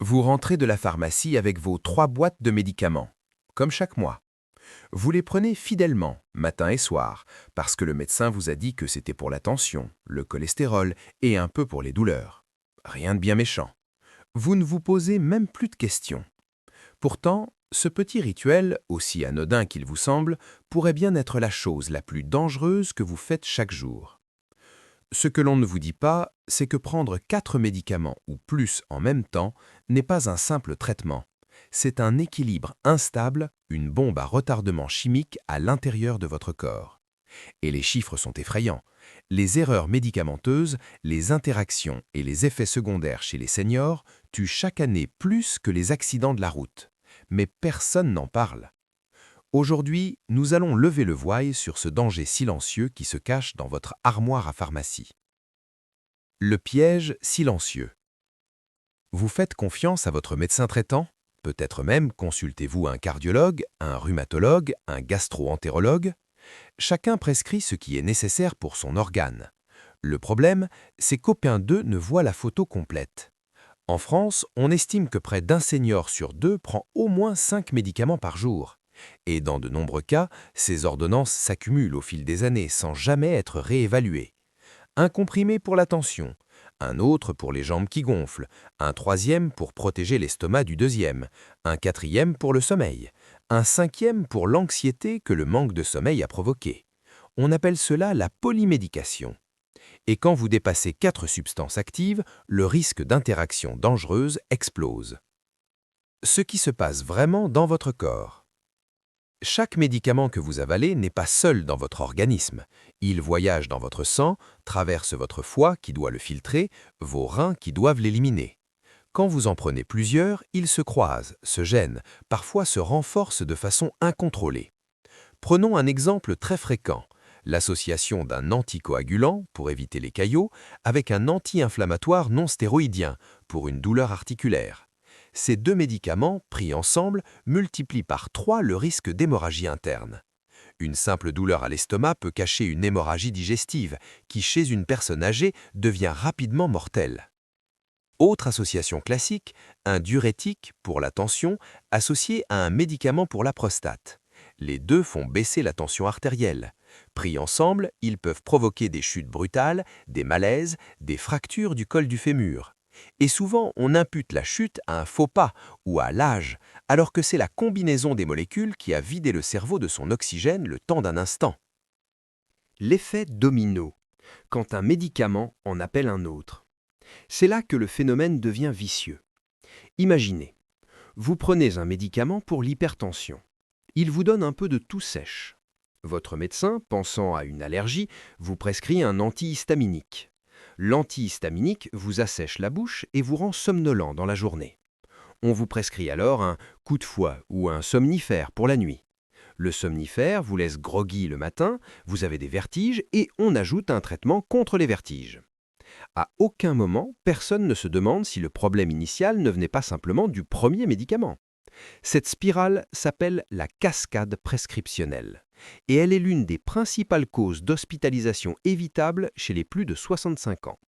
Vous rentrez de la pharmacie avec vos 3 boîtes de médicaments, comme chaque mois. Vous les prenez fidèlement, matin et soir, parce que le médecin vous a dit que c'était pour la tension, le cholestérol et un peu pour les douleurs. Rien de bien méchant. Vous ne vous posez même plus de questions. Pourtant, ce petit rituel, aussi anodin qu'il vous semble, pourrait bien être la chose la plus dangereuse que vous faites chaque jour. Ce que l'on ne vous dit pas, c'est que prendre 4 médicaments ou plus en même temps n'est pas un simple traitement. C'est un équilibre instable, une bombe à retardement chimique à l'intérieur de votre corps. Et les chiffres sont effrayants. Les erreurs médicamenteuses, les interactions et les effets secondaires chez les seniors tuent chaque année plus que les accidents de la route. Mais personne n'en parle. Aujourd'hui, nous allons lever le voile sur ce danger silencieux qui se cache dans votre armoire à pharmacie. Le piège silencieux. Vous faites confiance à votre médecin traitant? Peut-être même consultez-vous un cardiologue, un rhumatologue, un gastro-entérologue? Chacun prescrit ce qui est nécessaire pour son organe. Le problème, c'est qu'aucun d'eux ne voit la photo complète. En France, on estime que près d'un senior sur 2 prend au moins 5 médicaments par jour. Et dans de nombreux cas, ces ordonnances s'accumulent au fil des années sans jamais être réévaluées. Un comprimé pour la tension, un autre pour les jambes qui gonflent, un troisième pour protéger l'estomac du deuxième, un quatrième pour le sommeil, un cinquième pour l'anxiété que le manque de sommeil a provoqué. On appelle cela la polymédication. Et quand vous dépassez 4 substances actives, le risque d'interaction dangereuse explose. Ce qui se passe vraiment dans votre corps. Chaque médicament que vous avalez n'est pas seul dans votre organisme. Il voyage dans votre sang, traverse votre foie qui doit le filtrer, vos reins qui doivent l'éliminer. Quand vous en prenez plusieurs, ils se croisent, se gênent, parfois se renforcent de façon incontrôlée. Prenons un exemple très fréquent, l'association d'un anticoagulant, pour éviter les caillots, avec un anti-inflammatoire non stéroïdien, pour une douleur articulaire. Ces 2 médicaments, pris ensemble, multiplient par 3 le risque d'hémorragie interne. Une simple douleur à l'estomac peut cacher une hémorragie digestive, qui chez une personne âgée devient rapidement mortelle. Autre association classique, un diurétique pour la tension associé à un médicament pour la prostate. Les deux font baisser la tension artérielle. Pris ensemble, ils peuvent provoquer des chutes brutales, des malaises, des fractures du col du fémur. Et souvent, on impute la chute à un faux pas ou à l'âge, alors que c'est la combinaison des molécules qui a vidé le cerveau de son oxygène le temps d'un instant. L'effet domino, quand un médicament en appelle un autre. C'est là que le phénomène devient vicieux. Imaginez, vous prenez un médicament pour l'hypertension. Il vous donne un peu de toux sèche. Votre médecin, pensant à une allergie, vous prescrit un antihistaminique. L'antihistaminique vous assèche la bouche et vous rend somnolent dans la journée. On vous prescrit alors un coup de foie ou un somnifère pour la nuit. Le somnifère vous laisse groggy le matin, vous avez des vertiges et on ajoute un traitement contre les vertiges. À aucun moment, personne ne se demande si le problème initial ne venait pas simplement du premier médicament. Cette spirale s'appelle la cascade prescriptionnelle et elle est l'une des principales causes d'hospitalisation évitable chez les plus de 65 ans.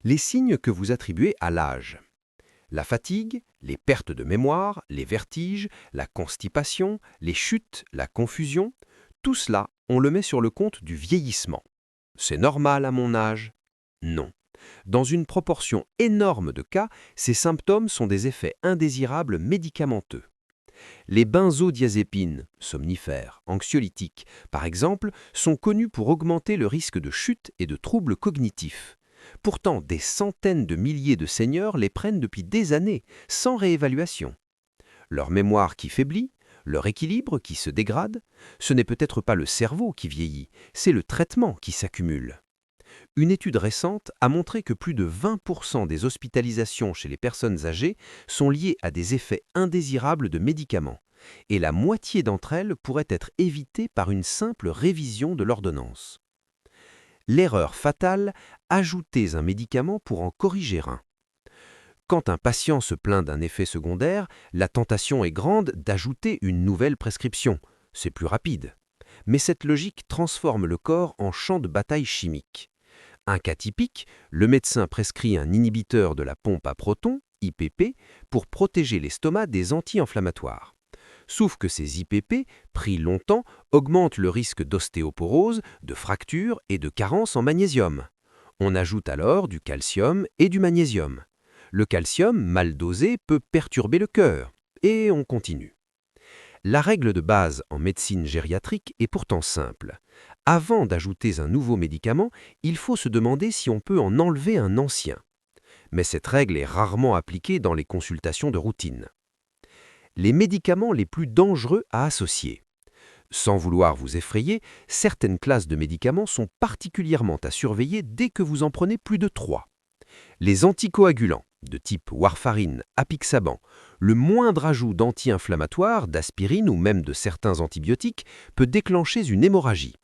Les signes que vous attribuez à l'âge. La fatigue, les pertes de mémoire, les vertiges, la constipation, les chutes, la confusion, tout cela, on le met sur le compte du vieillissement. C'est normal à mon âge? Non. Dans une proportion énorme de cas, ces symptômes sont des effets indésirables médicamenteux. Les benzodiazépines, somnifères, anxiolytiques, par exemple, sont connus pour augmenter le risque de chute et de troubles cognitifs. Pourtant, des centaines de milliers de seniors les prennent depuis des années, sans réévaluation. Leur mémoire qui faiblit, leur équilibre qui se dégrade, ce n'est peut-être pas le cerveau qui vieillit, c'est le traitement qui s'accumule. Une étude récente a montré que plus de 20% des hospitalisations chez les personnes âgées sont liées à des effets indésirables de médicaments, et la moitié d'entre elles pourraient être évitées par une simple révision de l'ordonnance. L'erreur fatale, ajoutez un médicament pour en corriger un. Quand un patient se plaint d'un effet secondaire, la tentation est grande d'ajouter une nouvelle prescription. C'est plus rapide. Mais cette logique transforme le corps en champ de bataille chimique. Un cas typique, le médecin prescrit un inhibiteur de la pompe à protons, IPP pour protéger l'estomac des anti-inflammatoires. Sauf que ces IPP, pris longtemps, augmentent le risque d'ostéoporose, de fracture et de carence en magnésium. On ajoute alors du calcium et du magnésium. Le calcium, mal dosé, peut perturber le cœur. Et on continue. La règle de base en médecine gériatrique est pourtant simple. Avant d'ajouter un nouveau médicament, il faut se demander si on peut en enlever un ancien. Mais cette règle est rarement appliquée dans les consultations de routine. Les médicaments les plus dangereux à associer. Sans vouloir vous effrayer, certaines classes de médicaments sont particulièrement à surveiller dès que vous en prenez plus de 3. Les anticoagulants, de type warfarine, apixaban, le moindre ajout d'anti-inflammatoires, d'aspirine ou même de certains antibiotiques peut déclencher une hémorragie.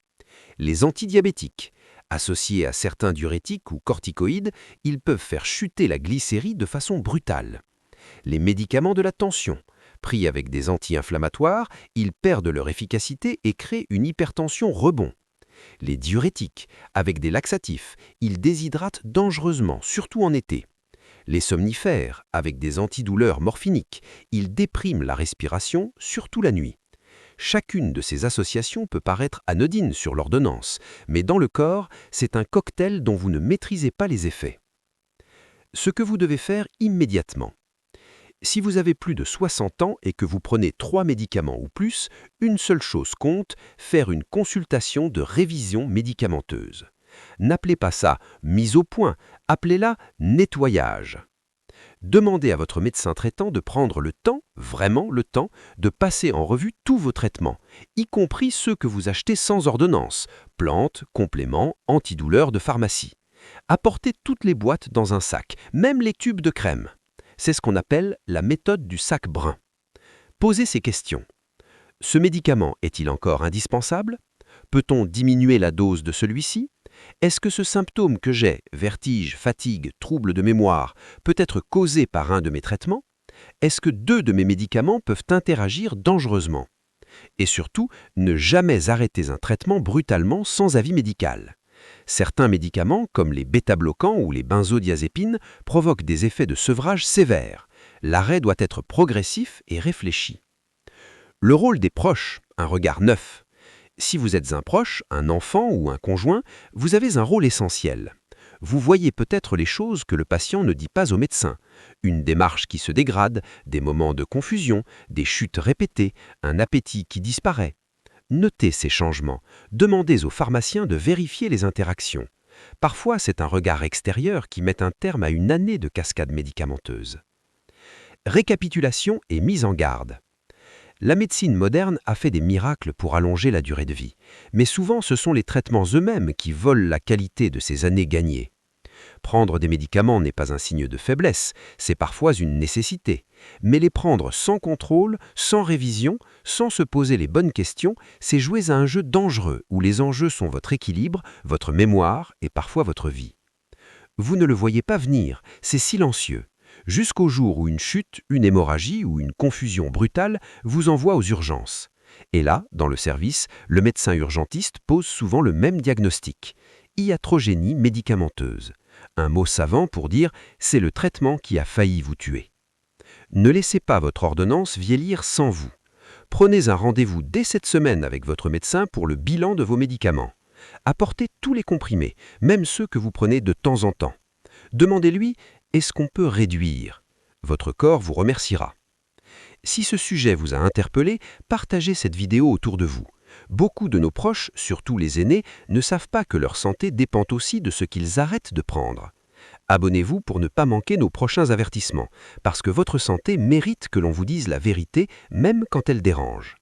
Les antidiabétiques, associés à certains diurétiques ou corticoïdes, ils peuvent faire chuter la glycérie de façon brutale. Les médicaments de la tension, pris avec des anti-inflammatoires, ils perdent leur efficacité et créent une hypertension rebond. Les diurétiques, avec des laxatifs, ils déshydratent dangereusement, surtout en été. Les somnifères, avec des antidouleurs morphiniques, ils dépriment la respiration, surtout la nuit. Chacune de ces associations peut paraître anodine sur l'ordonnance, mais dans le corps, c'est un cocktail dont vous ne maîtrisez pas les effets. Ce que vous devez faire immédiatement. Si vous avez plus de 60 ans et que vous prenez 3 médicaments ou plus, une seule chose compte, faire une consultation de révision médicamenteuse. N'appelez pas ça « mise au point », appelez-la « nettoyage ». Demandez à votre médecin traitant de prendre le temps, vraiment le temps, de passer en revue tous vos traitements, y compris ceux que vous achetez sans ordonnance, plantes, compléments, antidouleurs de pharmacie. Apportez toutes les boîtes dans un sac, même les tubes de crème. C'est ce qu'on appelle la méthode du sac brun. Posez ces questions. Ce médicament est-il encore indispensable? Peut-on diminuer la dose de celui-ci? Est-ce que ce symptôme que j'ai, vertige, fatigue, trouble de mémoire, peut être causé par un de mes traitements? Est-ce que 2 de mes médicaments peuvent interagir dangereusement? Et surtout, ne jamais arrêter un traitement brutalement sans avis médical. Certains médicaments, comme les bêta-bloquants ou les benzodiazépines, provoquent des effets de sevrage sévères. L'arrêt doit être progressif et réfléchi. Le rôle des proches, un regard neuf. Si vous êtes un proche, un enfant ou un conjoint, vous avez un rôle essentiel. Vous voyez peut-être les choses que le patient ne dit pas au médecin. Une démarche qui se dégrade, des moments de confusion, des chutes répétées, un appétit qui disparaît. Notez ces changements. Demandez au pharmacien de vérifier les interactions. Parfois, c'est un regard extérieur qui met un terme à une année de cascade médicamenteuse. Récapitulation et mise en garde. La médecine moderne a fait des miracles pour allonger la durée de vie, mais souvent ce sont les traitements eux-mêmes qui volent la qualité de ces années gagnées. Prendre des médicaments n'est pas un signe de faiblesse, c'est parfois une nécessité. Mais les prendre sans contrôle, sans révision, sans se poser les bonnes questions, c'est jouer à un jeu dangereux où les enjeux sont votre équilibre, votre mémoire et parfois votre vie. Vous ne le voyez pas venir, c'est silencieux. Jusqu'au jour où une chute, une hémorragie ou une confusion brutale vous envoie aux urgences. Et là, dans le service, le médecin urgentiste pose souvent le même diagnostic. Iatrogénie médicamenteuse. Un mot savant pour dire « c'est le traitement qui a failli vous tuer ». Ne laissez pas votre ordonnance vieillir sans vous. Prenez un rendez-vous dès cette semaine avec votre médecin pour le bilan de vos médicaments. Apportez tous les comprimés, même ceux que vous prenez de temps en temps. Demandez-lui « est-ce qu'on peut réduire ?» Votre corps vous remerciera. Si ce sujet vous a interpellé, partagez cette vidéo autour de vous. Beaucoup de nos proches, surtout les aînés, ne savent pas que leur santé dépend aussi de ce qu'ils arrêtent de prendre. Abonnez-vous pour ne pas manquer nos prochains avertissements, parce que votre santé mérite que l'on vous dise la vérité, même quand elle dérange.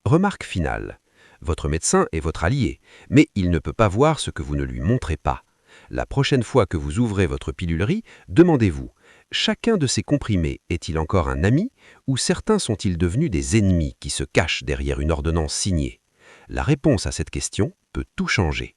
Remarque finale. Votre médecin est votre allié, mais il ne peut pas voir ce que vous ne lui montrez pas. La prochaine fois que vous ouvrez votre pilulerie, demandez-vous, chacun de ces comprimés est-il encore un ami ou certains sont-ils devenus des ennemis qui se cachent derrière une ordonnance signée? La réponse à cette question peut tout changer.